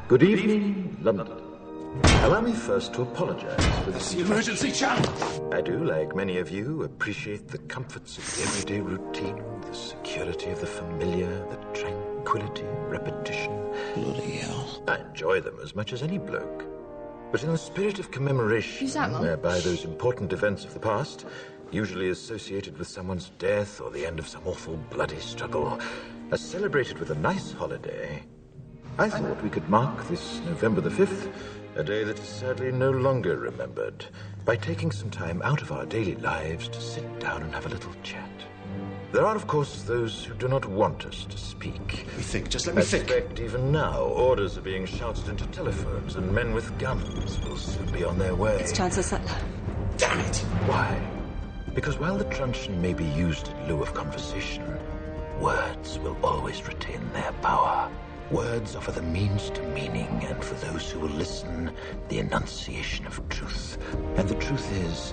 Good evening, London. Allow me first to apologize for this emergency channel. I do, like many of you, appreciate the comforts of the everyday routine, the security of the familiar, the tranquility of repetition. Bloody hell. I enjoy them as much as any bloke. But in the spirit of commemoration, whereby those important events of the past, usually associated with someone's death or the end of some awful bloody struggle, are celebrated with a nice holiday, I thought we could mark this November the 5th, a day that is sadly no longer remembered, by taking some time out of our daily lives to sit down and have a little chat. There are, of course, those who do not want us to speak. Just let me think. I suspect even now, orders are being shouted into telephones, and men with guns will soon be on their way. It's Chancellor Sutler. Damn it! Why? Because while the truncheon may be used in lieu of conversation, words will always retain their power. Words offer the means to meaning, and for those who will listen, the enunciation of truth. And the truth is,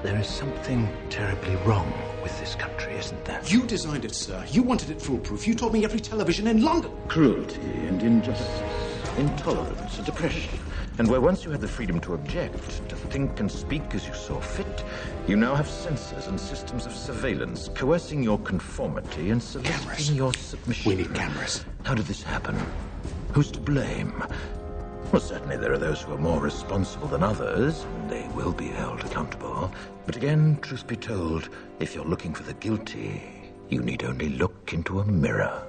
there is something terribly wrong with this country, isn't there? You designed it, sir. You wanted it foolproof. You told me every television in London. Cruelty and injustice, intolerance and oppression. And where once you had the freedom to object, to think and speak as you saw fit, you now have censors and systems of surveillance coercing your conformity and soliciting your submission. We need cameras. How did this happen? Who's to blame? Well, certainly there are those who are more responsible than others, and they will be held accountable. But again, truth be told, if you're looking for the guilty, you need only look into a mirror.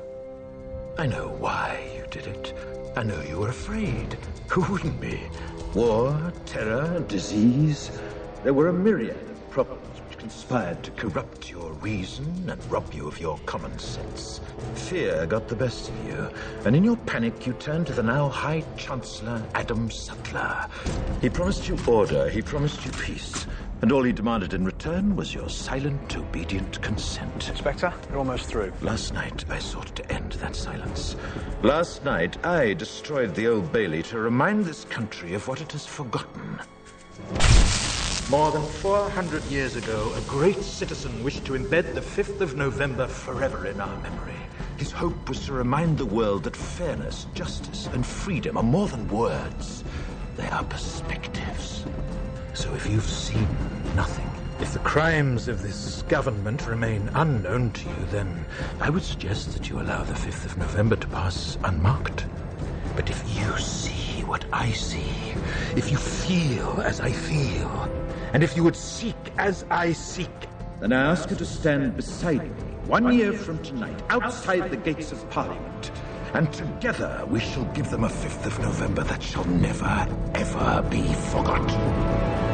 I know why you did it. I know you were afraid. Who wouldn't be? War, terror, disease. There were a myriad of problems which conspired to corrupt your reason and rob you of your common sense. Fear got the best of you, and in your panic you turned to the now High Chancellor Adam Sutler. He promised you order, he promised you peace, and all he demanded in return was your silent, obedient consent. Inspector, you're almost through. Last night, I sought to end that silence. Last night, I destroyed the Old Bailey to remind this country of what it has forgotten. More than 400 years ago, a great citizen wished to embed the 5th of November forever in our memory. His hope was to remind the world that fairness, justice, and freedom are more than words. They are perspectives. So if you've seen nothing, if the crimes of this government remain unknown to you, then I would suggest that you allow the 5th of November to pass unmarked. But if you see what I see, if you feel as I feel, and if you would seek as I seek, then I ask you to stand beside me 1 year from tonight, outside the gates of Parliament, and together we shall give them a 5th of November that shall never, ever be forgotten.